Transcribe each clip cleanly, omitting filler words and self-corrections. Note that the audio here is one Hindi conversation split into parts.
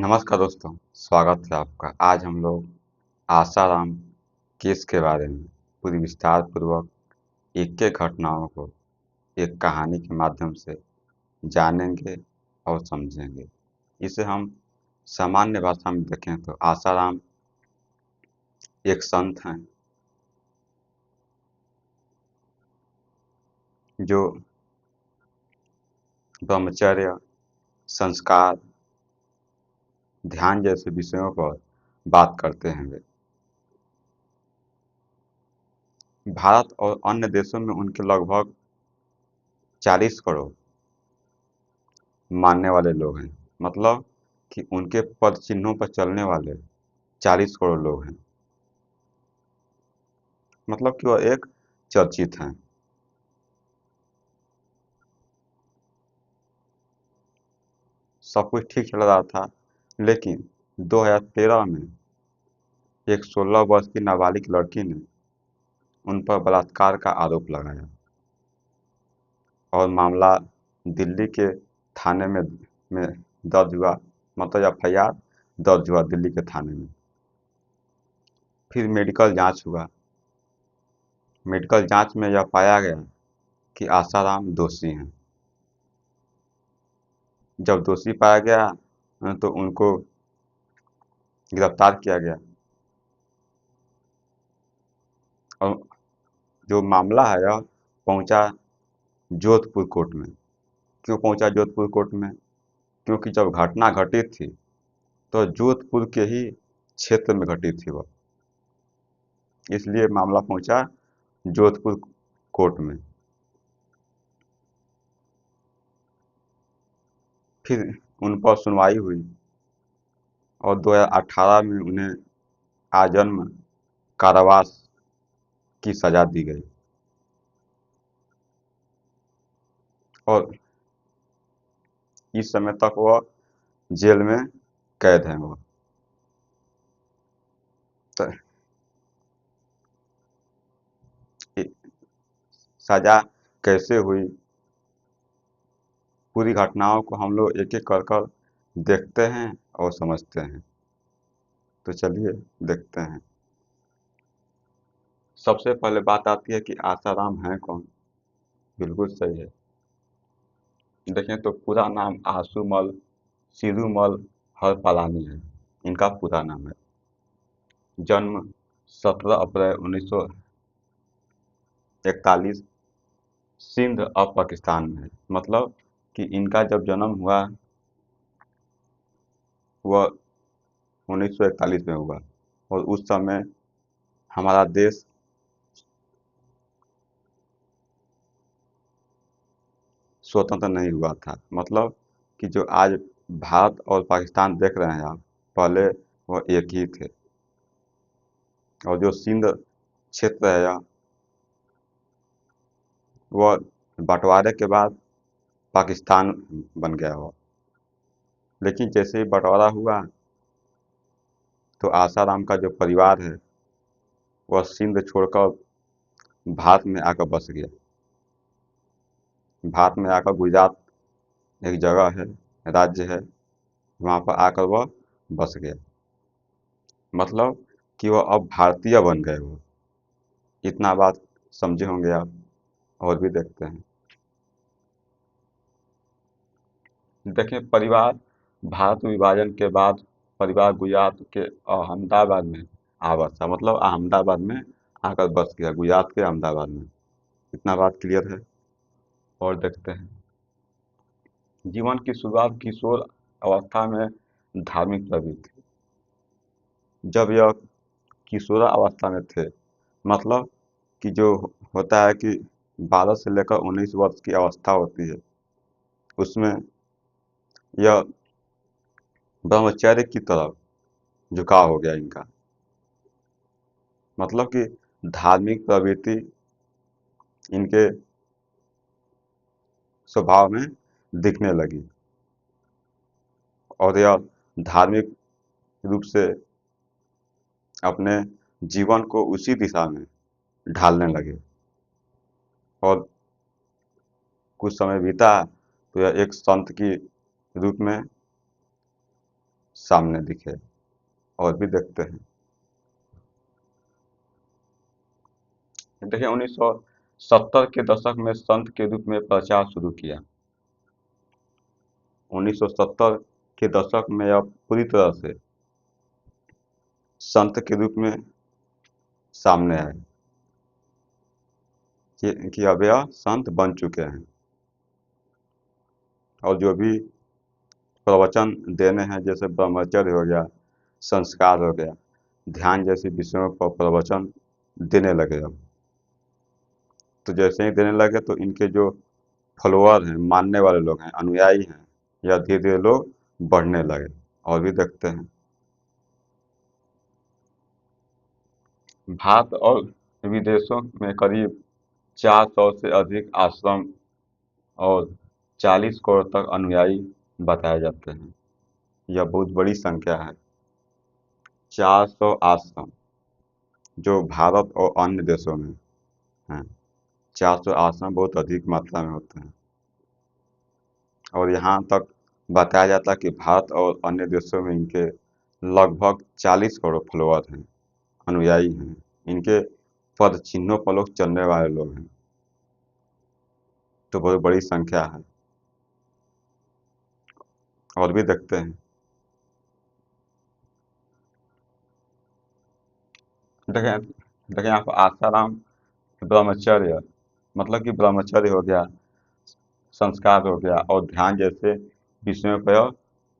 नमस्कार दोस्तों, स्वागत है आपका। आज हम लोग आसाराम केस के बारे में पूरी विस्तार पूर्वक एक-एक घटनाओं को एक कहानी के माध्यम से जानेंगे और समझेंगे। इसे हम सामान्य भाषा में देखें तो आसाराम एक संत हैं जो ब्रह्मचर्य, संस्कार, ध्यान जैसे विषयों पर बात करते हैं। वे भारत और अन्य देशों में उनके लगभग 40 करोड़ मानने वाले लोग हैं। मतलब कि उनके पद चिन्हों पर चलने वाले 40 करोड़ लोग हैं। मतलब कि वह एक चर्चित हैं। सब कुछ ठीक चल रहा था, लेकिन 2013 में एक 16 वर्ष की नाबालिग लड़की ने उन पर बलात्कार का आरोप लगाया और मामला दिल्ली के थाने में दर्ज हुआ। मतलब एफआईआर दर्ज हुआ दिल्ली के थाने में। फिर मेडिकल जांच हुआ। मेडिकल जांच में यह पाया गया कि आसाराम दोषी हैं। जब दोषी पाया गया तो उनको गिरफ्तार किया गया और जो मामला है यह पहुंचा जोधपुर कोर्ट में। क्यों पहुंचा जोधपुर कोर्ट में? क्योंकि जब घटना घटी थी तो जोधपुर के ही क्षेत्र में घटी थी वह, इसलिए मामला पहुंचा जोधपुर कोर्ट में। फिर उन पर सुनवाई हुई और 2018 में उन्हें आजन्म कारावास की सजा दी गई और इस समय तक वह जेल में कैद हैं। वह तो सजा कैसे हुई, पूरी घटनाओं को हम लोग एक एक कर कर देखते हैं और समझते हैं। तो चलिए देखते हैं। सबसे पहले बात आती है कि आसाराम हैं कौन। बिल्कुल सही है। देखें तो पूरा नाम आशुमल सिरुमल हरपलानी है। इनका पूरा नाम है। जन्म 17 अप्रैल 1941 सिंध अब पाकिस्तान में है। मतलब कि इनका जब जन्म हुआ वह 1941 में हुआ और उस समय हमारा देश स्वतंत्र नहीं हुआ था। मतलब कि जो आज भारत और पाकिस्तान देख रहे हैं आप, पहले वह एक ही थे। और जो सिंध क्षेत्र है यह, वह बंटवारे के बाद पाकिस्तान बन गया हुआ। लेकिन जैसे ही बंटवारा हुआ तो आसाराम का जो परिवार है वह सिंध छोड़कर भारत में आकर बस गया। भारत में आकर गुजरात एक जगह है, राज्य है, वहाँ पर आकर वह बस गया। मतलब कि वह अब भारतीय बन गए। वो इतना बात समझे होंगे आप। और भी देखते हैं। देखें, परिवार भारत विभाजन के बाद परिवार गुजरात के अहमदाबाद में आ बसा। मतलब अहमदाबाद में आकर बस गया, गुजरात के अहमदाबाद में। इतना बात क्लियर है। और देखते हैं। जीवन की शुरुआत किशोर अवस्था में धार्मिक प्रवृत्ति। जब यह किशोरा अवस्था में थे, मतलब कि जो होता है कि 12 से लेकर 19 वर्ष की अवस्था होती है, उसमें यह ब्रह्मचर्य की तरफ झुकाव हो गया इनका। मतलब कि धार्मिक प्रवृत्ति इनके स्वभाव में दिखने लगी और यह धार्मिक रूप से अपने जीवन को उसी दिशा में ढालने लगे। और कुछ समय बीता तो यह एक संत की रूप में सामने दिखे। और भी देखते हैं। देखिए 1970 के दशक में संत के रूप में प्रचार शुरू किया। 1970 के दशक में अब पूरी तरह से संत के रूप में सामने आए कि अब यह संत बन चुके हैं और जो भी प्रवचन देने हैं, जैसे ब्रह्मचर्य हो गया, संस्कार हो गया, ध्यान जैसे विषयों पर प्रवचन देने लगे। अब तो जैसे ही देने लगे तो इनके जो फॉलोअर हैं, मानने वाले लोग हैं, अनुयायी हैं, या धीरे धीरे लोग बढ़ने लगे। और भी देखते हैं। भारत और विदेशों में करीब 400 से अधिक आश्रम और 40 करोड़ तक अनुयायी बताए जाते हैं। यह बहुत बड़ी संख्या है। 400 आश्रम जो भारत और अन्य देशों में हैं। 400 आश्रम बहुत अधिक मात्रा में होते हैं। और यहाँ तक बताया जाता है कि भारत और अन्य देशों में इनके लगभग 40 करोड़ फॉलोअर हैं, अनुयायी हैं। इनके पद चिन्हों पर लोग चलने वाले लोग हैं। तो बहुत बड़ी संख्या है। और भी देखते हैं। देखिए देखिए यहाँ पर आसाराम ब्रह्मचर्य, मतलब कि ब्रह्मचर्य हो गया, संस्कार हो गया और ध्यान जैसे विषयों पर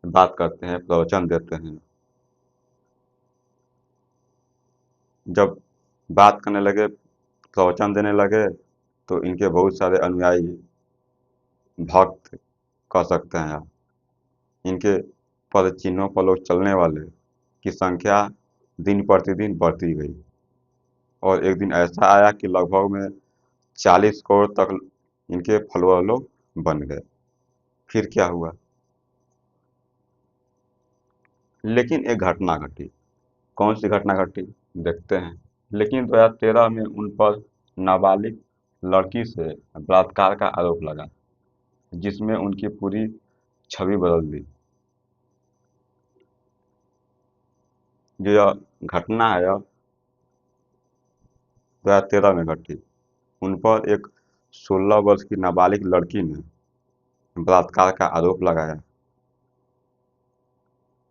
बात करते हैं, प्रवचन देते हैं। जब बात करने लगे, प्रवचन देने लगे, तो इनके बहुत सारे अनुयायी, भक्त कह सकते हैं आप, इनके पद चिन्हों पर लोग चलने वाले की संख्या दिन प्रतिदिन बढ़ती गई। और एक दिन ऐसा आया कि लगभग में 40 करोड़ तक इनके फॉलोअर लोग बन गए। फिर क्या हुआ? लेकिन एक घटना घटी। कौन सी घटना घटी? देखते हैं। लेकिन 2013 में उन पर नाबालिग लड़की से बलात्कार का आरोप लगा, जिसमें उनकी पूरी छवि बदल दी। जो यह घटना है, यह 2013 में घटी। उन पर एक 16 वर्ष की नाबालिग लड़की ने बलात्कार का आरोप लगाया,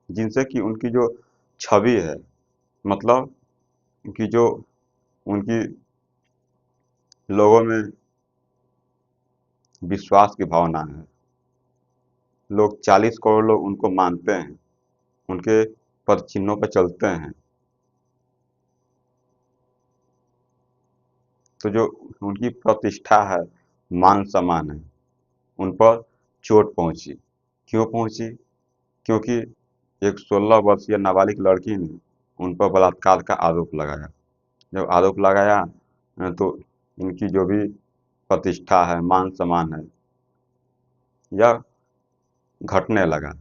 जिनसे कि उनकी जो छवि है, मतलब कि जो उनकी लोगों में विश्वास की भावना है, लोग 40 करोड़ लोग उनको मानते हैं, उनके पद चिन्हों पर चलते हैं, तो जो उनकी प्रतिष्ठा है, मान सम्मान है, उन पर चोट पहुंची। क्यों पहुंची? क्योंकि एक 16 वर्षीय नाबालिग लड़की ने उन पर बलात्कार का आरोप लगाया। जब आरोप लगाया तो इनकी जो भी प्रतिष्ठा है, मान सम्मान है, यह घटने लगा।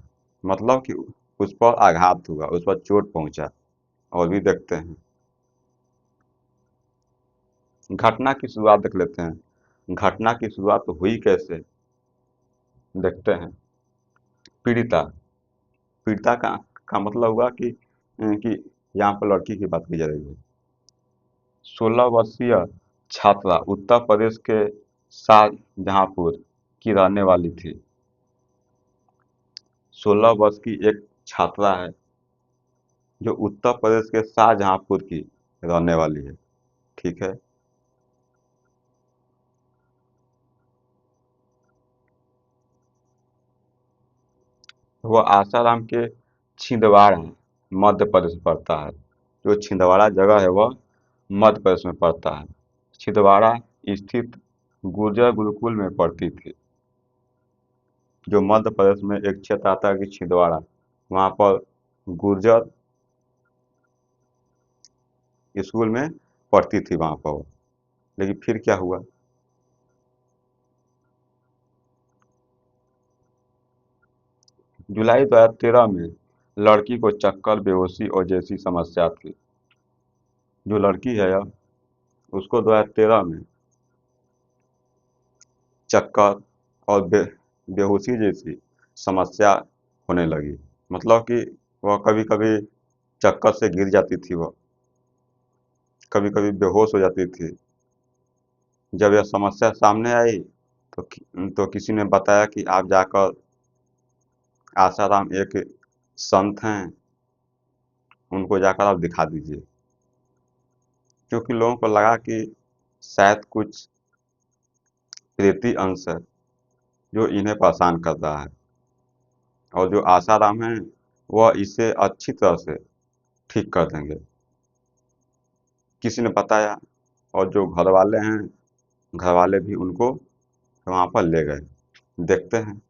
मतलब कि उस पर आघात हुआ, उस पर चोट पहुंचा। और भी देखते हैं। घटना की शुरुआत देख लेते हैं। घटना की शुरुआत हुई कैसे, देखते हैं। पीड़िता पीड़िता का मतलब हुआ कि यहाँ पर लड़की की बात की जा रही है। 16 वर्षीय छात्रा उत्तर प्रदेश के शाहजहांपुर की रहने वाली थी। 16 वर्ष की एक छात्रा है जो उत्तर प्रदेश के शाहजहांपुर की रहने वाली है। ठीक है। वह आसाराम के छिंदवाड़ा मध्य प्रदेश में पड़ता है। जो छिंदवाड़ा जगह है वह मध्य प्रदेश में पड़ता है। छिंदवाड़ा स्थित गुर्जर गुरुकुल में पढ़ती थी, जो मध्य प्रदेश में एक क्षेत्र आता है कि छिंदवाड़ा, वहाँ पर गुर्जर स्कूल में पढ़ती थी वहाँ पर। लेकिन फिर क्या हुआ? जुलाई 2013 में लड़की को चक्कर, बेहोशी और जैसी समस्या थी। जो लड़की है यह, उसको 2013 में चक्कर और बेहोशी जैसी समस्या होने लगी। मतलब कि वह कभी कभी चक्कर से गिर जाती थी, वह कभी कभी बेहोश हो जाती थी। जब यह समस्या सामने आई तो किसी ने बताया कि आप जाकर आसाराम एक संत हैं, उनको जाकर आप दिखा दीजिए। क्योंकि लोगों को लगा कि शायद कुछ प्रेती अंश है जो इन्हें परेशान कर रहा है, और जो आसाराम है वह इसे अच्छी तरह से ठीक कर देंगे। किसी ने बताया, और जो घर वाले हैं, घर वाले भी उनको वहाँ पर ले गए। देखते हैं।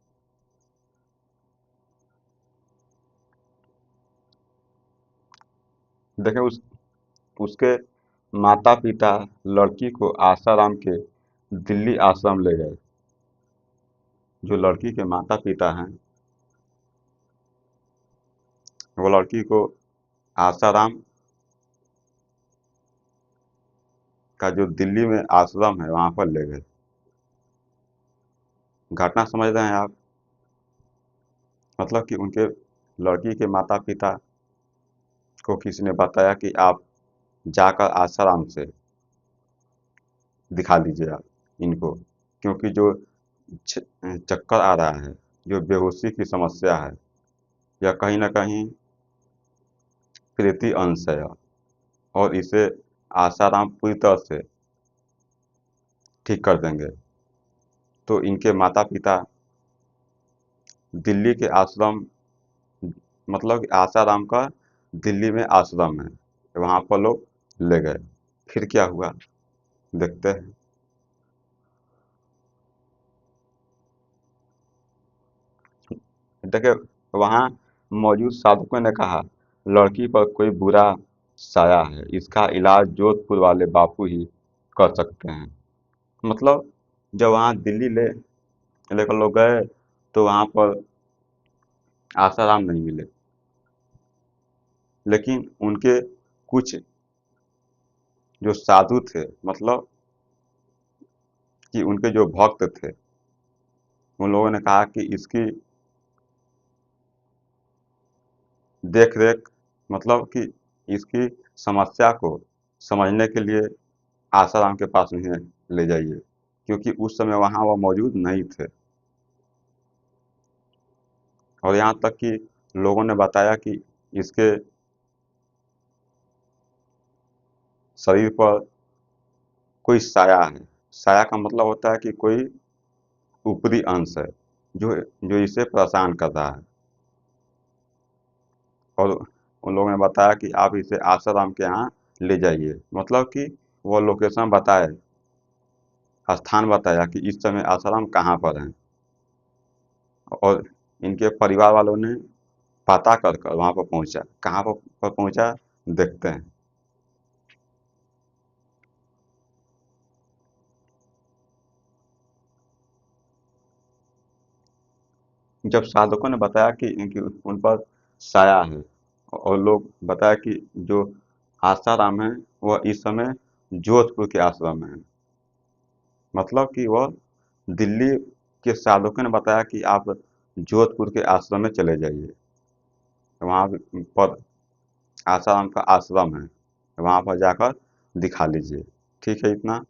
देखें, उसके माता पिता लड़की को आसाराम के दिल्ली आश्रम ले गए। जो लड़की के माता पिता हैं, वो लड़की को आसाराम का जो दिल्ली में आश्रम है वहाँ पर ले गए। घटना समझ रहे हैं आप? मतलब कि उनके लड़की के माता पिता को किसी ने बताया कि आप जाकर आसाराम से दिखा लीजिए आप इनको, क्योंकि जो चक्कर आ रहा है, जो बेहोशी की समस्या है, यह कहीं ना कहीं प्रेती अंश है, और इसे आसाराम पूरी तरह से ठीक कर देंगे। तो इनके माता पिता दिल्ली के आश्रम, मतलब कि आसाराम का दिल्ली में आश्रम है, वहाँ पर लोग ले गए। फिर क्या हुआ, देखते हैं। देखिए, वहाँ मौजूद साधुओं ने कहा, लड़की पर कोई बुरा साया है, इसका इलाज जोधपुर वाले बापू ही कर सकते हैं। मतलब जब वहाँ दिल्ली लेकर लोग गए तो वहाँ पर आसाराम नहीं मिले, लेकिन उनके कुछ जो साधु थे, मतलब कि उनके जो भक्त थे, उन लोगों ने कहा कि इसकी देख रेख, मतलब कि इसकी समस्या को समझने के लिए आसाराम के पास उन्हें ले जाइए, क्योंकि उस समय वहाँ वह मौजूद नहीं थे। और यहाँ तक कि लोगों ने बताया कि इसके शरीर पर कोई साया है। साया का मतलब होता है कि कोई ऊपरी अंश है जो जो इसे परेशान कर रहा है। और उन लोगों ने बताया कि आप इसे आसाराम के यहाँ ले जाइए, मतलब कि वो लोकेशन बताए, स्थान बताया कि इस समय आसाराम कहाँ पर है। और इनके परिवार वालों ने पता कर कर वहाँ पर पहुँचा। कहाँ पर पहुँचा, देखते हैं। जब साधकों ने बताया कि इनकी उन पर साया है, और लोग बताया कि जो आसाराम है वह इस समय जोधपुर के आश्रम में है, मतलब कि वह दिल्ली के साधकों ने बताया कि आप जोधपुर के आश्रम में चले जाइए, वहाँ पर आसाराम का आश्रम है, वहाँ पर जाकर दिखा लीजिए। ठीक है, इतना।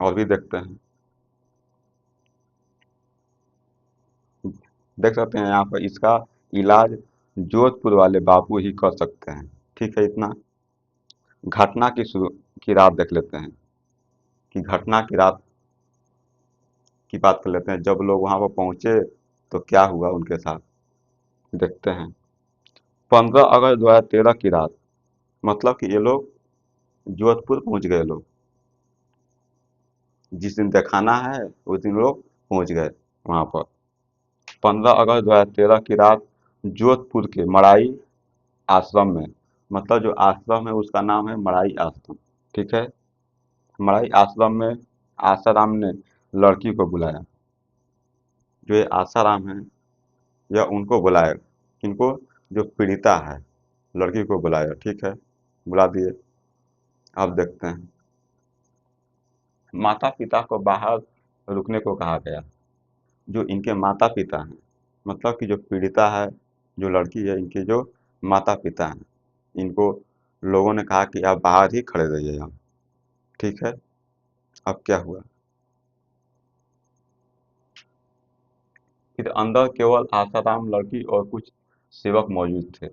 और भी देखते हैं। देख सकते हैं यहाँ पर इसका इलाज जोधपुर वाले बापू ही कर सकते हैं। ठीक है, इतना। घटना की रात देख लेते हैं कि घटना की रात की बात कर लेते हैं। जब लोग वहाँ पर पहुँचे तो क्या हुआ उनके साथ, देखते हैं। 15 अगस्त 2013 की रात, मतलब कि ये लोग जोधपुर पहुँच गए। लोग जिस दिन दिखाना है उस दिन लोग पहुँच गए वहाँ पर। 15 अगस्त 2013 की रात जोधपुर के मड़ाई आश्रम में, मतलब जो आश्रम है उसका नाम है मड़ाई आश्रम। ठीक है। मड़ाई आश्रम में आसाराम ने लड़की को बुलाया। जो ये आसाराम है, यह उनको बुलाया, किनको, जो पीड़िता है, लड़की को बुलाया। ठीक है, बुला दिए। अब देखते हैं। माता पिता को बाहर रुकने को कहा गया। जो इनके माता पिता हैं, मतलब कि जो पीड़िता है, जो लड़की है, इनके जो माता पिता हैं, इनको लोगों ने कहा कि आप बाहर ही खड़े रहिए आप। ठीक है, अब क्या हुआ? फिर अंदर केवल आसाराम, लड़की और कुछ सेवक मौजूद थे।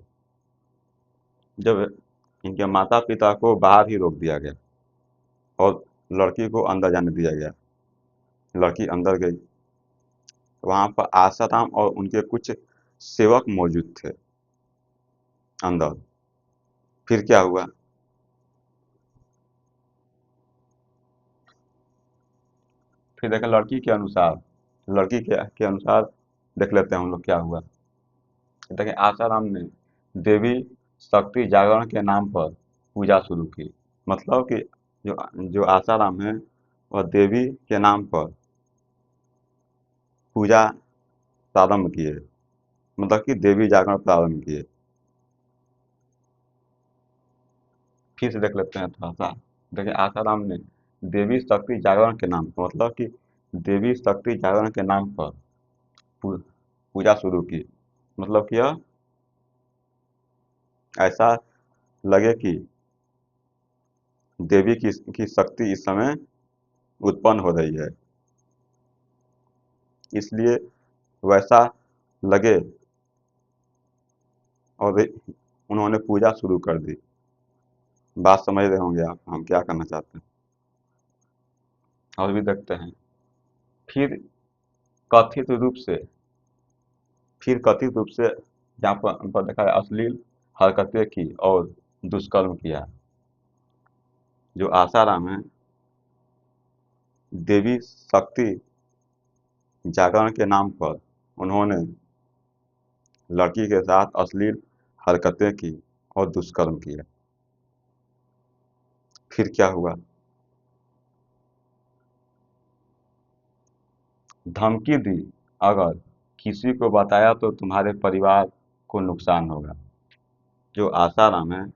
जब इनके माता पिता को बाहर ही रोक दिया गया और लड़की को अंदर जाने दिया गया, लड़की अंदर गई, वहां पर आसाराम और उनके कुछ सेवक मौजूद थे अंदर। फिर क्या हुआ? फिर देखें लड़की के अनुसार, लड़की के अनुसार देख लेते हैं हम लोग क्या हुआ। देखें आसाराम ने देवी शक्ति जागरण के नाम पर पूजा शुरू की। मतलब कि जो जो आसाराम है, वह देवी के नाम पर पूजा प्रारंभ किए, मतलब कि देवी जागरण प्रारंभ किए। फिर से देख लेते हैं थोड़ा सा। देखिए आसाराम ने देवी शक्ति जागरण के नाम पर, मतलब कि देवी शक्ति जागरण के नाम पर पू- पूजा शुरू की। मतलब कि यह ऐसा लगे कि देवी की शक्ति इस समय उत्पन्न हो रही है, इसलिए वैसा लगे और उन्होंने पूजा शुरू कर दी। बात समझ रहे होंगे आप हम क्या करना चाहते हैं। और भी देखते हैं। फिर कथित रूप से फिर कथित रूप से यहाँ पर देखा है अश्लील हरकतें की और दुष्कर्म किया। जो आसाराम है, देवी शक्ति जागरण के नाम पर उन्होंने लड़की के साथ अश्लील हरकतें की और दुष्कर्म किया। फिर क्या हुआ? धमकी दी, अगर किसी को बताया तो तुम्हारे परिवार को नुकसान होगा। जो आसाराम है,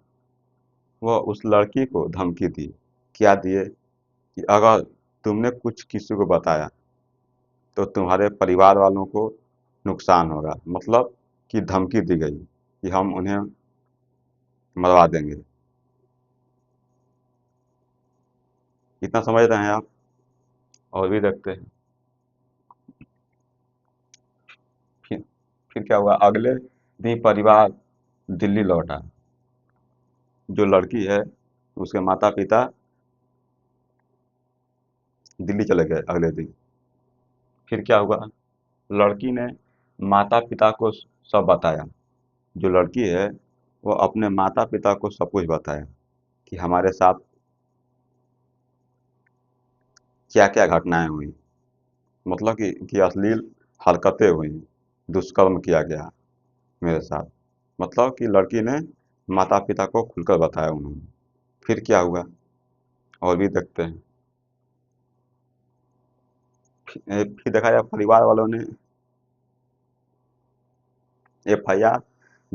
वह उस लड़की को धमकी दी। क्या दिए? कि अगर तुमने कुछ किसी को बताया तो तुम्हारे परिवार वालों को नुकसान होगा। मतलब कि धमकी दी गई कि हम उन्हें मरवा देंगे। इतना समझ रहे हैं आप? और भी देखते हैं। फिर फिर क्या हुआ? अगले दिन परिवार दिल्ली लौटा। जो लड़की है, उसके माता पिता दिल्ली चले गए अगले दिन। फिर क्या हुआ? लड़की ने माता पिता को सब बताया। जो लड़की है, वो अपने माता पिता को सब कुछ बताया कि हमारे साथ क्या क्या घटनाएं हुई। मतलब कि अश्लील हरकतें हुई, दुष्कर्म किया गया मेरे साथ। मतलब कि लड़की ने माता पिता को खुलकर बताया उन्होंने। फिर क्या हुआ? और भी देखते हैं। फिर देखा जाए परिवार वालों ने एफआईआर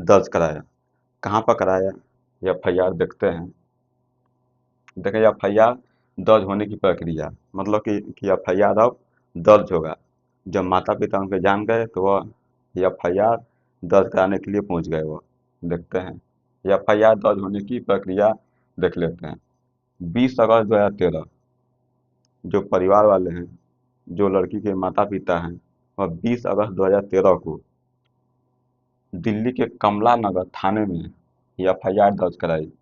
दर्ज कराया। कहाँ पर कराया? एफआईआर देखते हैं। देखें एफआईआर दर्ज होने की प्रक्रिया, मतलब कि एफआईआर अब दर्ज होगा। जब माता पिता उनके जान गए तो वह एफआईआर दर्ज कराने के लिए पहुंच गए। वह देखते हैं। एफआईआर दर्ज होने की प्रक्रिया देख लेते हैं। 20 अगस्त 2013, जो परिवार वाले हैं, जो लड़की के माता पिता हैं, वह 20 अगस्त 2013 को दिल्ली के कमला नगर थाने में एफआईआर दर्ज कराई।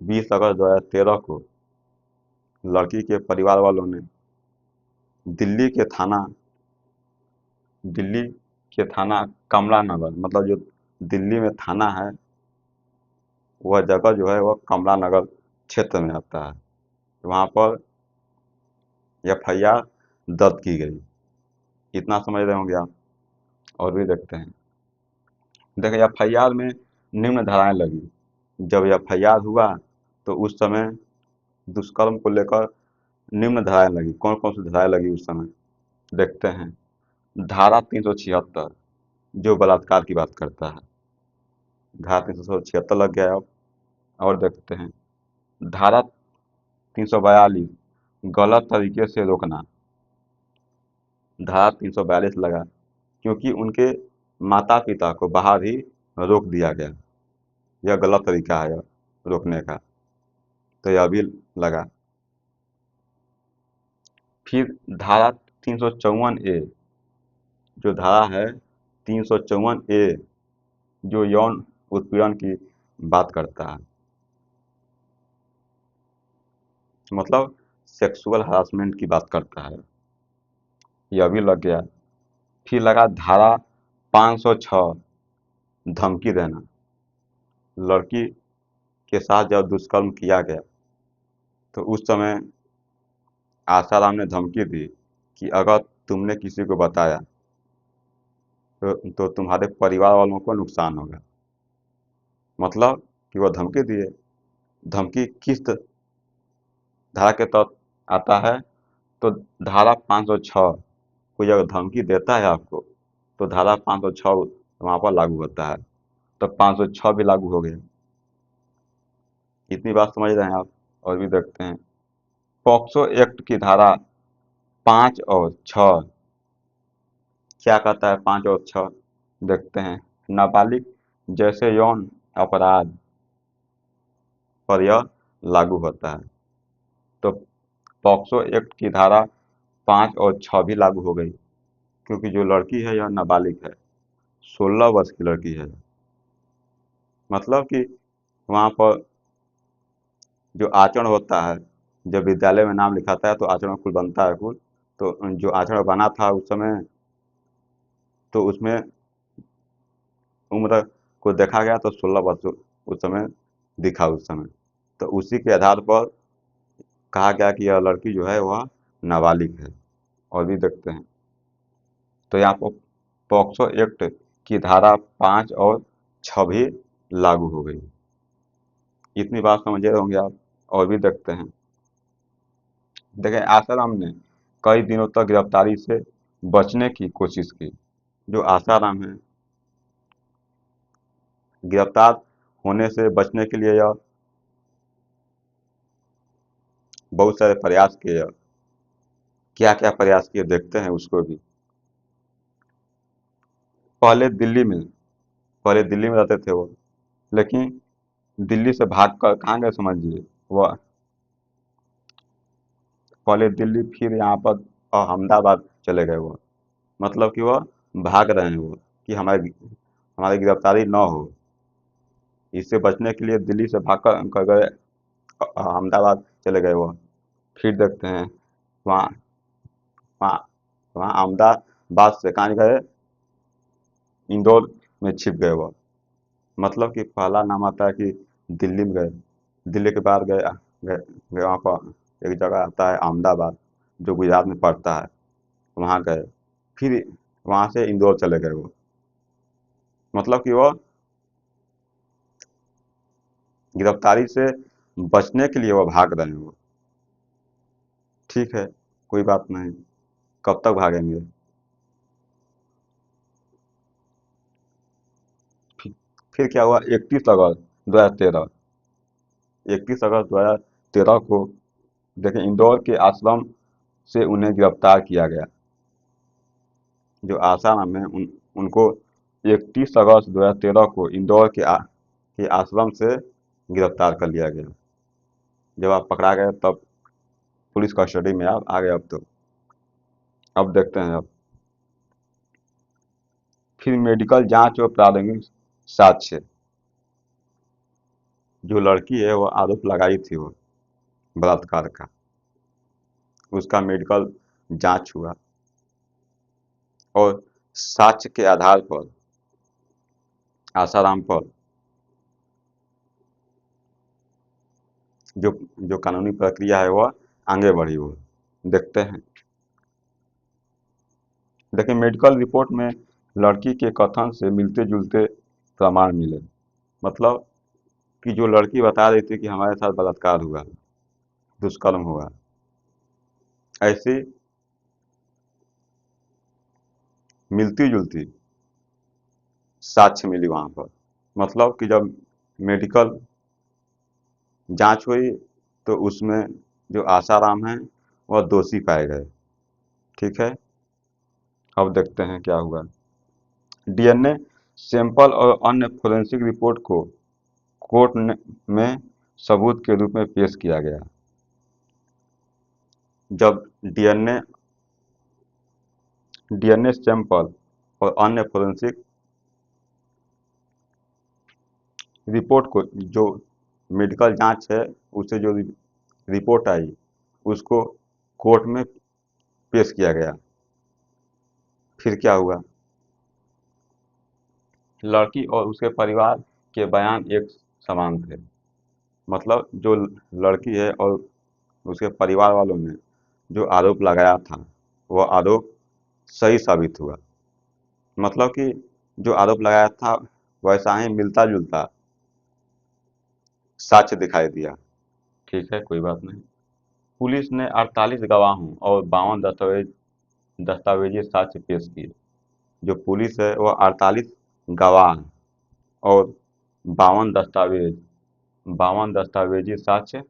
20 अगस्त 2013 को लड़की के परिवार वालों ने दिल्ली के थाना दिल्ली के थाना कमला नगर, मतलब जो दिल्ली में थाना है, वह जगह जो है वह कमला नगर क्षेत्र में आता है। वहाँ पर एफआईआर दर्ज की गई। इतना समझ रहे होंगे आप। और भी देखते हैं। देखिए एफआईआर में निम्न धाराएं लगी। जब एफआईआर हुआ तो उस समय दुष्कर्म को लेकर निम्न धाराएं लगी। कौन कौन सी धाराएं लगी उस समय देखते हैं। धारा 376, जो बलात्कार की बात करता है, धारा 376 लग गया अब। और देखते हैं धारा 342, गलत तरीके से रोकना। धारा 342 लगा, क्योंकि उनके माता पिता को बाहर ही रोक दिया गया। यह गलत तरीका है यह रोकने का, तो यह भी लगा। फिर धारा 354 ए, जो धारा है 354 ए, जो यौन उत्पीड़न की बात करता है, मतलब सेक्सुअल हरासमेंट की बात करता है, यह भी लग गया। फिर लगा धारा 506, धमकी देना। लड़की के साथ जब दुष्कर्म किया गया तो उस समय आसाराम ने धमकी दी कि अगर तुमने किसी को बताया तो तुम्हारे परिवार वालों को नुकसान होगा। मतलब कि वह धमकी दिए। धमकी किस धारा के तहत आता है? तो धारा 506, कोई अगर धमकी देता है आपको तो धारा 506 वहाँ पर लागू होता है, तो 506 भी लागू हो गया। इतनी बात समझ रहे हैं आप? और भी देखते हैं पॉक्सो एक्ट की धारा 5 और 6 क्या कहता है। 5 और 6 देखते हैं। नाबालिग जैसे यौन अपराध पर यह लागू होता है। तो पॉक्सो एक्ट की धारा 5 और 6 भी लागू हो गई, क्योंकि जो लड़की है यह नाबालिग है, 16 वर्ष की लड़की है। मतलब कि वहाँ पर जो आचरण होता है, जब विद्यालय में नाम लिखाता है तो आचरण कुल बनता है कुल, तो जो आचरण बना था उस समय, तो उसमें उम्र को देखा गया तो 16 वर्ष उस समय दिखा उस समय, तो उसी के आधार पर कहा गया कि यह लड़की जो है वह नाबालिग है। और भी देखते हैं तो यहाँ पर पॉक्सो एक्ट की धारा 5 और 6 भी लागू हो गई। इतनी बात समझे होंगे आप। और भी देखते हैं। देखें आसाराम ने कई दिनों तक गिरफ्तारी से बचने की कोशिश की। जो आसाराम है, गिरफ्तार होने से बचने के लिए यह बहुत सारे प्रयास किए। क्या क्या प्रयास किए देखते हैं उसको भी। पहले दिल्ली में पहले दिल्ली में रहते थे वो, लेकिन दिल्ली से भाग कर कहाँ गए समझिए। वह पहले दिल्ली, फिर यहाँ पर अहमदाबाद चले गए वो। मतलब कि वह भाग रहे हैं वो, कि हमारी हमारी गिरफ्तारी न हो। इससे बचने के लिए दिल्ली से भाग कर गए, अहमदाबाद चले गए वो। फिर देखते हैं वहाँ वहाँ वहाँ अहमदाबाद से कहाँ गए, इंदौर में छिप गए वो। मतलब कि पहला नाम आता है कि दिल्ली में गए, दिल्ली के बाद गए गए गए वहाँ पर एक जगह आता है अहमदाबाद, जो गुजरात में पड़ता है, वहाँ गए। फिर वहाँ से इंदौर चले गए वो। मतलब कि वो गिरफ्तारी से बचने के लिए वो भाग रहे हैं वो। ठीक है, कोई बात नहीं। कब तक भागेंगे? फिर, फिर क्या हुआ 31 अगस्त 2013, 31 अगस्त 2013 को देखें इंदौर के आश्रम से उन्हें गिरफ्तार किया गया। जो आसाराम है उनको 31 अगस्त 2013 को इंदौर के आश्रम से गिरफ्तार कर लिया गया। जब आप पकड़ा गए तब पुलिस कस्टडी में आप आ गए। अब देखते हैं। अब फिर मेडिकल जांच और प्रारंभिक साक्ष्य। जो लड़की है वो आरोप लगाई थी वो बलात्कार का, उसका मेडिकल जांच हुआ और साक्ष्य के आधार पर आसाराम पर जो जो कानूनी प्रक्रिया है वह आगे बढ़ी वो। देखते हैं। देखिए मेडिकल रिपोर्ट में लड़की के कथन से मिलते जुलते प्रमाण मिले। मतलब कि जो लड़की बता रही थी कि हमारे साथ बलात्कार हुआ, दुष्कर्म हुआ, ऐसी मिलती जुलती साक्ष्य मिली वहाँ पर। मतलब कि जब मेडिकल जांच हुई तो उसमें जो आसाराम हैं वह दोषी पाए गए। ठीक है। अब देखते हैं क्या हुआ। डीएनए सैंपल और अन्य फोरेंसिक रिपोर्ट को कोर्ट में सबूत के रूप में पेश किया गया। जब डीएनए डीएनए सैंपल और अन्य फोरेंसिक रिपोर्ट को, जो मेडिकल जांच है, उससे जो रिपोर्ट आई उसको कोर्ट में पेश किया गया। फिर क्या हुआ? लड़की और उसके परिवार के बयान एक समान थे। मतलब जो लड़की है और उसके परिवार वालों ने जो आरोप लगाया था वह आरोप सही साबित हुआ। मतलब कि जो आरोप लगाया था वैसा ही मिलता जुलता साक्ष्य दिखाई दिया। ठीक है, कोई बात नहीं। पुलिस ने 48 गवाहों और 52 दस्तावेजी साक्ष्य पेश किए। जो पुलिस है वह 48 गवाह और 52 दस्तावेजी साक्ष्य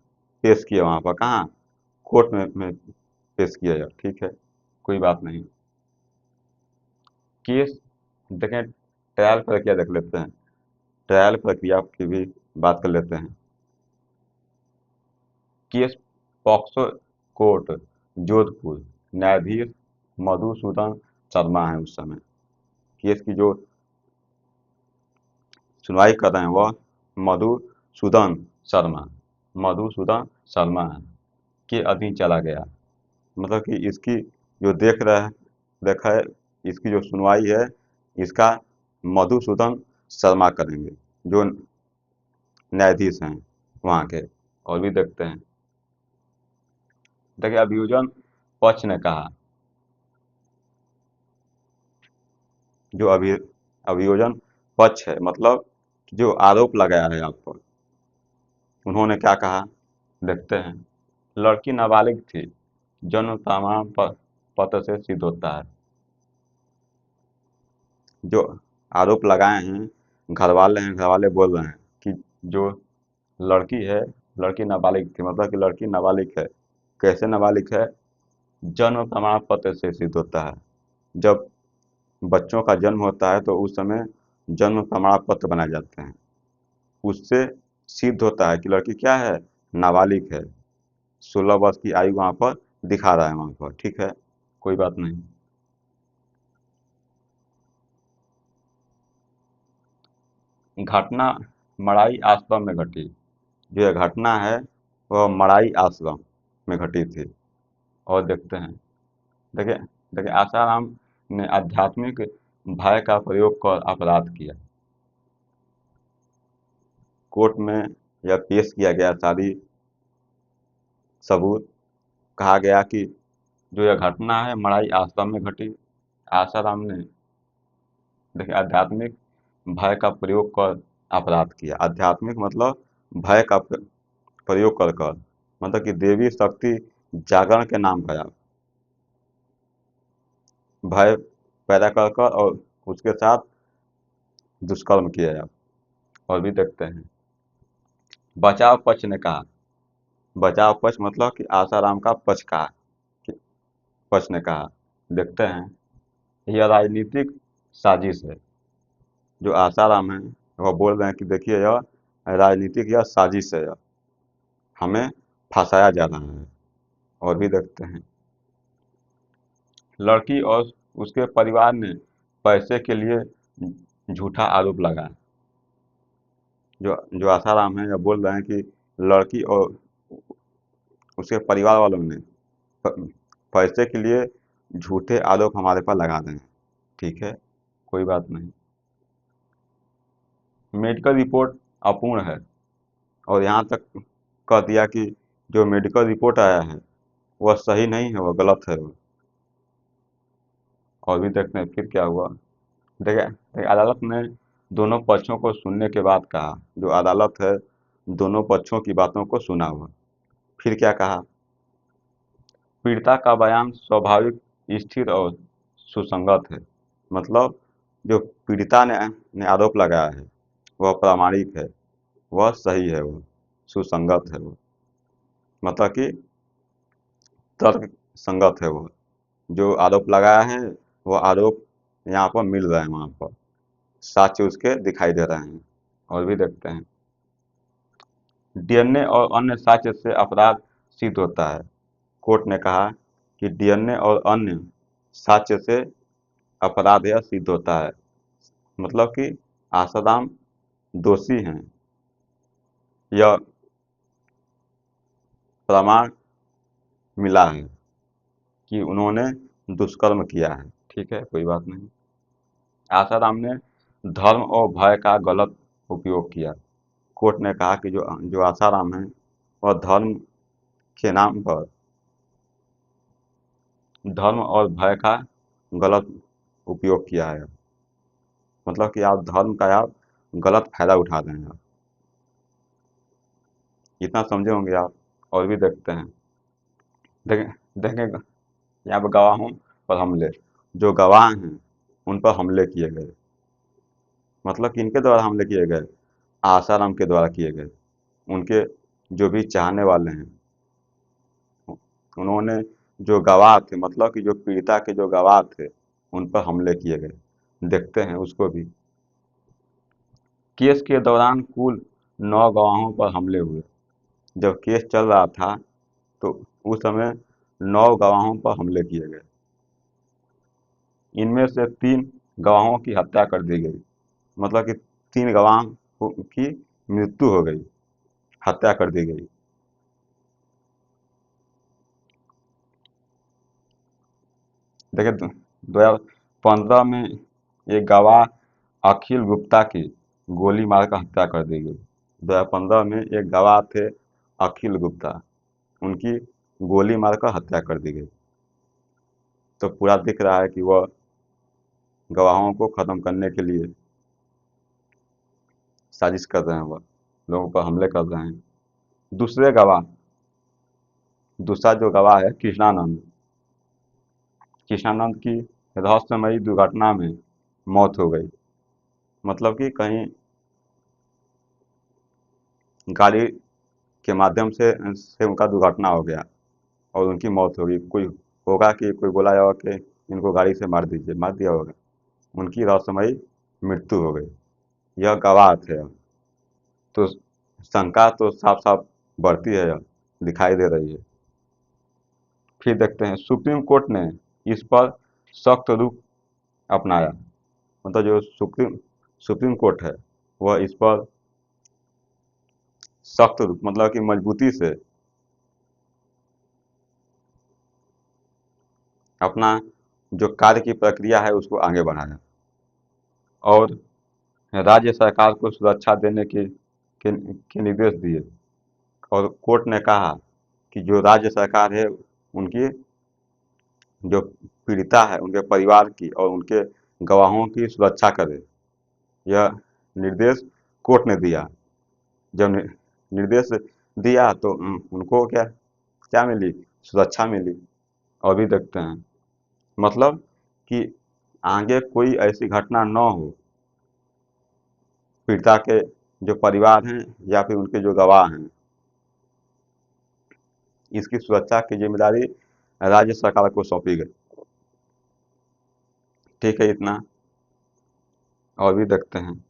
पेश किए वहाँ पर। कहाँ? कोर्ट में पेश किया जाए। ठीक है, कोई बात नहीं। केस देखें, ट्रायल प्रक्रिया देख लेते हैं। ट्रायल प्रक्रिया की भी बात कर लेते हैं। केस पॉक्सो कोर्ट जोधपुर, न्यायाधीश मधुसूदन शर्मा है उस समय। केस की जो सुनवाई कर रहे हैं वह मधुसूदन शर्मा मधुसूदन शर्मा के अधीन चला गया। मतलब कि इसकी जो देखा है, इसकी जो सुनवाई है इसका मधुसूदन शर्मा करेंगे, जो न्यायाधीश हैं वहाँ के। और भी देखते हैं। देखिए, अभियोजन पक्ष ने कहा, जो अभियोजन पक्ष है, मतलब जो आरोप लगाया है आप पर, उन्होंने क्या कहा देखते हैं। लड़की नाबालिग थी, जन्म प्रमाण पत्र से सिद्ध होता है। जो आरोप लगाए हैं घर वाले बोल रहे हैं कि जो लड़की है, लड़की नाबालिग थी, मतलब कि लड़की नाबालिग है। कैसे नाबालिग है? जन्म प्रमाण पत्र से सिद्ध होता है। जब बच्चों का जन्म होता है तो उस समय जन्म प्रमाण पत्र बनाए जाते हैं। उससे सिद्ध होता है कि लड़की क्या है? नाबालिग है। 16 वर्ष की आयु वहाँ पर दिखा रहा है वहाँ पर। ठीक है, कोई बात नहीं। घटना मड़ाई आश्रम में घटी। जो यह घटना है वह मड़ाई आश्रम में घटी थी। और देखते हैं। देखिए देखिए, आसाराम ने आध्यात्मिक भय का प्रयोग कर अपराध किया। कोर्ट में यह पेश किया गया सारी सबूत। कहा गया कि जो यह घटना है मड़ाई आश्रम में घटी। आसाराम ने देखिए आध्यात्मिक भय का प्रयोग कर अपराध किया। आध्यात्मिक मतलब भय का प्रयोग कर मतलब कि देवी शक्ति जागरण के नाम पर भय पैदा कर और उसके साथ दुष्कर्म किया जाए। और भी देखते हैं। बचाव पक्ष ने कहा, बचाव पक्ष मतलब कि आसाराम का पक्ष ने कहा देखते हैं। यह राजनीतिक साजिश है। जो आसाराम है वह बोल रहे हैं कि देखिए यह राजनीतिक यह साजिश है, यह हमें फंसाया जा रहा है। और भी देखते हैं। लड़की और उसके परिवार ने पैसे के लिए झूठा आरोप लगाया। जो जो आसाराम है यह बोल रहे हैं कि लड़की और उसके परिवार वालों ने प- पैसे के लिए झूठे आरोप हमारे पर लगा रहे हैं। ठीक है, कोई बात नहीं। मेडिकल रिपोर्ट अपूर्ण है। और यहाँ तक कह दिया कि जो मेडिकल रिपोर्ट आया है वह सही नहीं है, वह गलत है वो। और भी देखते हैं फिर क्या हुआ। देखिए देखिए, अदालत ने दोनों पक्षों को सुनने के बाद कहा, जो अदालत है दोनों पक्षों की बातों को सुना हुआ। फिर क्या कहा? पीड़िता का बयान स्वाभाविक, स्थिर और सुसंगत है। मतलब जो पीड़िता ने आरोप लगाया है वह प्रामाणिक है, वह सही है, वह सुसंगत है, वो मतलब कि तर्क संगत है। वह जो आरोप लगाया है वह आरोप यहाँ पर मिल रहा है वहाँ पर। साक्ष्य उसके दिखाई दे रहे हैं। और भी देखते हैं, डीएनए और अन्य साक्ष्य से अपराध सिद्ध होता है। कोर्ट ने कहा कि डीएनए और अन्य साक्ष्य से अपराध यह सिद्ध होता है, मतलब कि आसाराम दोषी हैं, यह प्रमाण मिला है कि उन्होंने दुष्कर्म किया है। ठीक है, कोई बात नहीं। आसाराम ने धर्म और भय का गलत उपयोग किया। कोर्ट ने कहा कि जो जो आसाराम है वह धर्म और भय का गलत उपयोग किया है, मतलब कि आप धर्म का आप गलत फायदा उठा रहे हैं आप। इतना समझे होंगे आप। और भी देखते हैं, देखें देखें यहाँ पर गवाहों पर हमले, जो गवाह हैं उन पर हमले किए गए, मतलब कि इनके द्वारा हमले किए गए, आसाराम के द्वारा किए गए। उनके जो भी चाहने वाले हैं, उन्होंने जो गवाह थे, मतलब कि जो पीड़िता के जो गवाह थे, उन पर हमले किए गए। देखते हैं उसको भी। केस के दौरान कुल 9 गवाहों पर हमले हुए। जब केस चल रहा था तो उस समय 9 गवाहों पर हमले किए गए। इनमें से 3 गवाहों की हत्या कर दी गई, मतलब कि 3 गवाह की मृत्यु हो गई, हत्या कर दी गई। देखिए 2015 में एक गवाह अखिल गुप्ता की गोली मारकर हत्या कर दी गई। 2015 में एक गवाह थे अखिल गुप्ता, उनकी गोली मारकर हत्या कर दी गई। तो पूरा दिख रहा है कि वह गवाहों को ख़त्म करने के लिए साजिश कर रहे हैं, वह लोगों पर हमले कर रहे हैं। दूसरा जो गवाह है कृष्णानंद, कृष्णानंद की रहस्यमयी दुर्घटना में मौत हो गई, मतलब कि कहीं गाड़ी के माध्यम से उनका दुर्घटना हो गया और उनकी मौत हो गई। कोई होगा कि कोई बोला होगा कि इनको गाड़ी से मार दीजिए, मार दिया होगा, उनकी रहस्यमयी मृत्यु हो गई। यह गवाह थे। तो शंका तो साफ साफ बढ़ती है, दिखाई दे रही है। फिर देखते हैं, सुप्रीम कोर्ट ने इस पर सख्त रुख अपनाया, मतलब जो सुप्रीम कोर्ट है वह इस पर सख्त रुख, मतलब कि मजबूती से अपना जो कार्य की प्रक्रिया है उसको आगे बढ़ाया और राज्य सरकार को सुरक्षा देने के निर्देश दिए। और कोर्ट ने कहा कि जो राज्य सरकार है उनकी जो पीड़िता है उनके परिवार की और उनके गवाहों की सुरक्षा करे। यह निर्देश कोर्ट ने दिया। जब निर्देश दिया तो उनको क्या क्या मिली, सुरक्षा मिली। और भी देखते हैं, मतलब कि आगे कोई ऐसी घटना न हो, पीड़िता के जो परिवार हैं या फिर उनके जो गवाह हैं, इसकी सुरक्षा की जिम्मेदारी राज्य सरकार को सौंपी गई। ठीक है, इतना। और भी देखते हैं,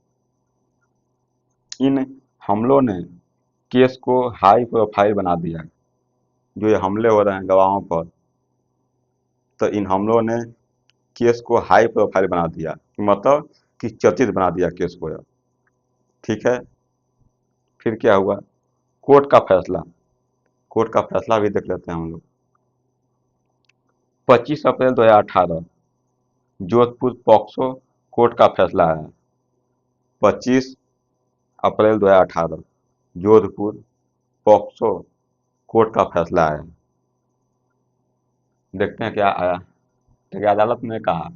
इन हमलों ने केस को हाई प्रोफाइल बना दिया। जो ये हमले हो रहे हैं गवाहों पर, तो इन हमलों ने केस को हाई प्रोफाइल बना दिया, मतलब कि चर्चित बना दिया केस को। ठीक है, फिर क्या हुआ, कोर्ट का फैसला। कोर्ट का फैसला भी देख लेते हैं हम लोग। 25 अप्रैल 2018 जोधपुर पॉक्सो कोर्ट का फैसला है। 25 अप्रैल 2018 जोधपुर पॉक्सो कोर्ट का फैसला है। देखते हैं क्या आया। देखिए, अदालत ने कहा,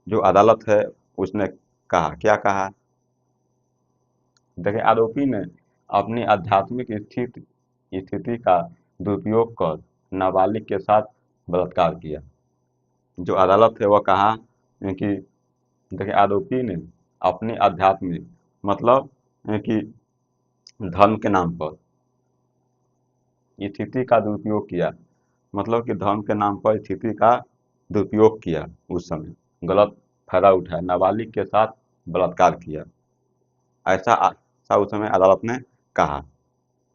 जो अदालत है उसने कहा, क्या कहा। देखिए, आरोपी ने अपनी आध्यात्मिक स्थिति का दुरुपयोग कर नाबालिग के साथ बलात्कार किया। जो अदालत है वह कहा कि देखिए, आरोपी ने अपनी आध्यात्मिक, मतलब कि धर्म के नाम पर स्थिति का दुरुपयोग किया, मतलब कि धर्म के नाम पर स्थिति का दुरुपयोग किया, उस समय गलत फायदा उठाया, नाबालिग के साथ बलात्कार किया, ऐसा उस समय अदालत ने कहा।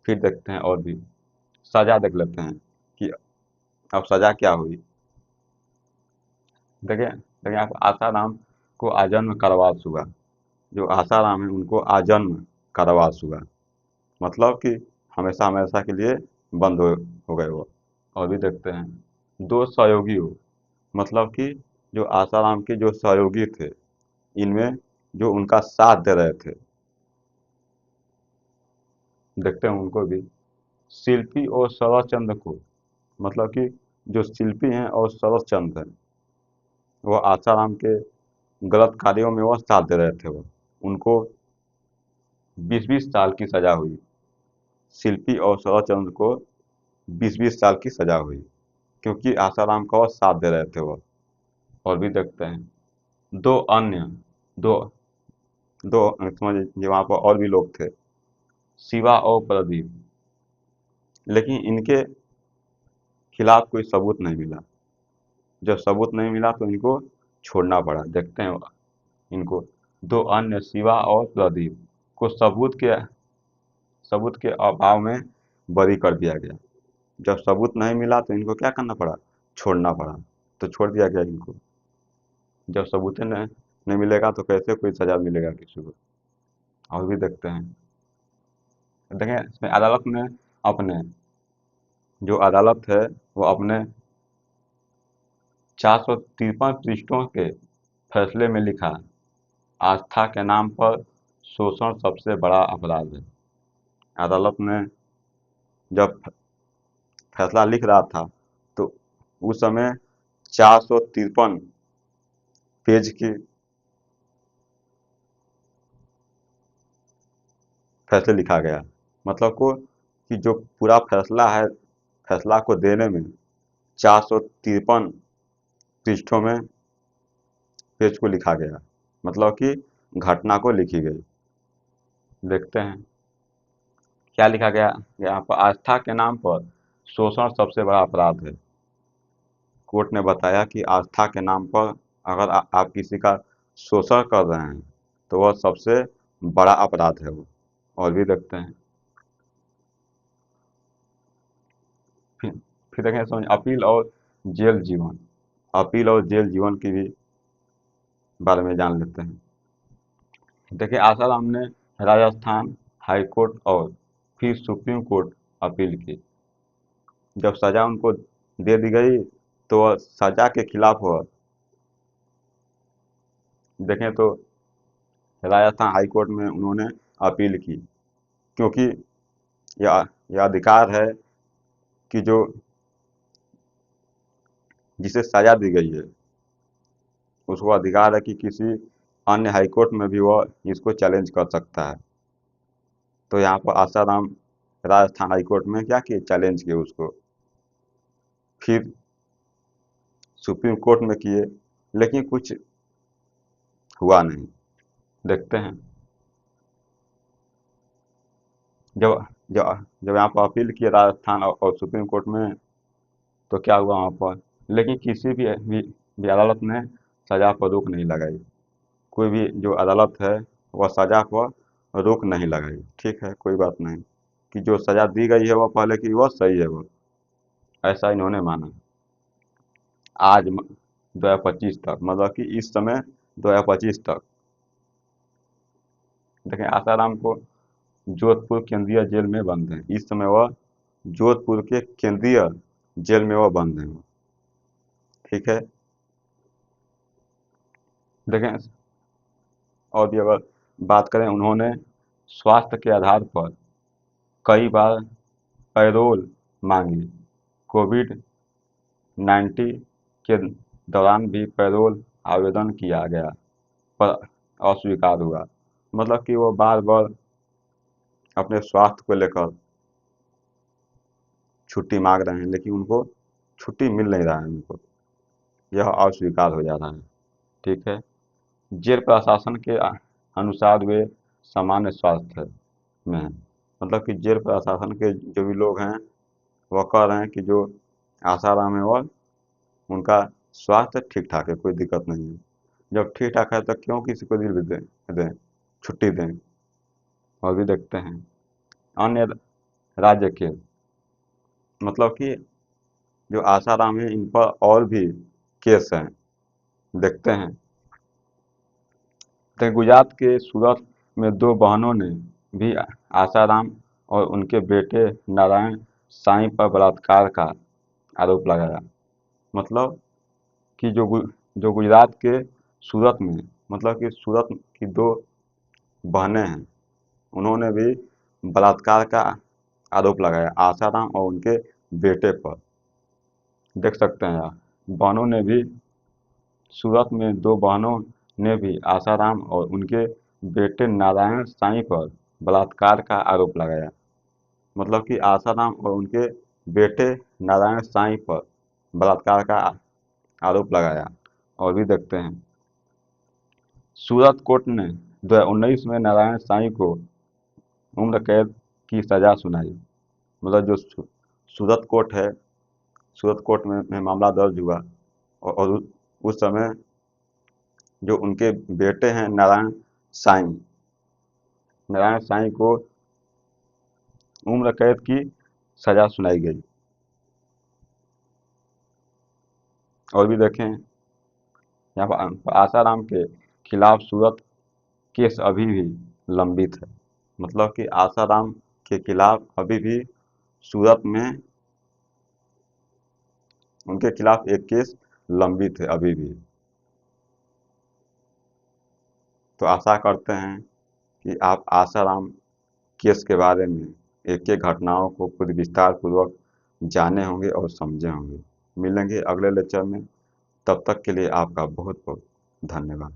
फिर देखते हैं और भी सजा देख लेते हैं कि अब सजा क्या हुई। देखिए देखिए आप आसाराम को आजन्म कारावास हुआ। जो आसाराम है उनको आजन्म कारावास हुआ, मतलब कि हमेशा हमेशा के लिए बंद हो गए वो। और भी देखते हैं दो सहयोगी हो, मतलब कि जो आसाराम के जो सहयोगी थे, इनमें जो उनका साथ दे रहे थे, देखते हैं उनको भी। शिल्पी और शरद चंद्र को, मतलब कि जो शिल्पी हैं और शरद चंद्र हैं, वो आसाराम के गलत कार्यों में वो साथ दे रहे थे। वो उनको 20-20 साल की सजा हुई। शिल्पी और शरद चंद्र को 20-20 साल की सजा हुई, क्योंकि आसाराम का वो साथ दे रहे थे वो। और भी देखते हैं दो अन्य दो दो समझिए वहाँ पर और भी लोग थे, शिवा और प्रदीप, लेकिन इनके खिलाफ कोई सबूत नहीं मिला। जब सबूत नहीं मिला तो इनको छोड़ना पड़ा। देखते हैं इनको दो अन्य शिवा और प्रदीप को सबूत के अभाव में बरी कर दिया गया। जब सबूत नहीं मिला तो इनको क्या करना पड़ा, छोड़ना पड़ा। तो छोड़ दिया गया इनको। जब सबूत नहीं मिलेगा तो कैसे कोई सजा मिलेगा किसी को। और भी देखते हैं, देखें इसमें अदालत ने अपने जो अदालत है वो अपने 453 पृष्ठों के फैसले में लिखा, आस्था के नाम पर शोषण सबसे बड़ा अपराध है। अदालत ने जब फैसला लिख रहा था तो उस समय 453 पेज की फैसले लिखा गया, मतलब को कि जो पूरा फैसला है, फैसला को देने में 453 पृष्ठों में पेज को लिखा गया, मतलब कि घटना को लिखी गई। देखते हैं क्या लिखा गया यहाँ पर, आस्था के नाम पर शोषण सबसे बड़ा अपराध है। कोर्ट ने बताया कि आस्था के नाम पर अगर आप किसी का शोषण कर रहे हैं तो वह सबसे बड़ा अपराध है वो। और भी देखते हैं फिर फिर देखें समझ अपील और जेल जीवन, अपील और जेल जीवन की भी बारे में जान लेते हैं। देखिए आसाराम ने राजस्थान हाई कोर्ट और फिर सुप्रीम कोर्ट अपील की। जब सजा उनको दे दी गई तो वह सजा के खिलाफ हुआ। देखें तो राजस्थान हाई कोर्ट में उन्होंने अपील की, क्योंकि यह अधिकार है कि जो जिसे सजा दी गई है उसको अधिकार है कि किसी अन्य हाई कोर्ट में भी वह इसको चैलेंज कर सकता है। तो यहाँ पर आसाराम राजस्थान हाई कोर्ट में क्या किए, चैलेंज किए उसको। फिर सुप्रीम कोर्ट में किए, लेकिन कुछ हुआ नहीं। देखते हैं जब जब जब यहाँ पर अपील किए राजस्थान और सुप्रीम कोर्ट में, तो क्या हुआ वहाँ पर, लेकिन किसी भी अदालत ने सजा पर रोक नहीं लगाई। कोई भी जो अदालत है वह सजा पर रोक नहीं लगाई। ठीक है, कोई बात नहीं कि जो सजा दी गई है वह पहले की वह सही है वो, ऐसा इन्होंने माना। आज 2025 तक, मतलब कि इस समय 2025 तक देखें आसाराम को जोधपुर केंद्रीय जेल में बंद है। इस समय वह जोधपुर के केंद्रीय जेल में वह बंद है। ठीक है, देखें और भी अगर बात करें, उन्होंने स्वास्थ्य के आधार पर कई बार पैरोल मांगी। कोविड 19 के दौरान भी पैरोल आवेदन किया गया पर अस्वीकार हुआ। मतलब कि वो बार बार अपने स्वास्थ्य को लेकर छुट्टी मांग रहे हैं, लेकिन उनको छुट्टी मिल नहीं रहा है उनको, यह अस्वीकार हो जा रहा है। ठीक है, जेल प्रशासन के अनुसार वे सामान्य स्वास्थ्य में हैं। मतलब कि जेल प्रशासन के जो भी लोग हैं वह कह रहे हैं कि जो आसाराम है वह उनका स्वास्थ्य ठीक ठाक है, कोई दिक्कत नहीं है। जब ठीक ठाक है तो क्यों किसी को दिल भी दें, छुट्टी दें। और भी देखते हैं अन्य राज्य के, मतलब कि जो आसाराम है इन पर और भी केस हैं, देखते हैं। तो गुजरात के सूरत में दो बहनों ने भी आसाराम और उनके बेटे नारायण साईं पर बलात्कार का आरोप लगाया। मतलब कि जो गुजरात के सूरत में, मतलब कि सूरत की दो बहनें हैं, उन्होंने भी बलात्कार का आरोप लगाया आसाराम और उनके बेटे पर। देख सकते हैं आप, बहनों ने भी, सूरत में दो बहनों ने भी आसाराम और उनके बेटे नारायण साईं पर बलात्कार का आरोप लगाया। मतलब कि आसाराम और उनके बेटे नारायण साईं पर बलात्कार का आरोप लगाया। और भी देखते हैं, सूरत कोर्ट ने 2019 में नारायण साईं को उम्र कैद की सजा सुनाई। मतलब जो सूरत कोर्ट है, सूरत कोर्ट में मामला दर्ज हुआ और उस समय जो उनके बेटे हैं नारायण साईं को उम्र कैद की सजा सुनाई गई। और भी देखें, यहाँ पर आसाराम के खिलाफ सूरत केस अभी भी लंबित है। मतलब कि आसाराम के खिलाफ अभी भी सूरत में उनके खिलाफ एक केस लंबित है अभी भी। तो आशा करते हैं कि आप आसाराम केस के बारे में एक एक घटनाओं को खुद विस्तार पूर्वक जाने होंगे और समझे होंगे। मिलेंगे अगले लेक्चर में, तब तक के लिए आपका बहुत बहुत धन्यवाद।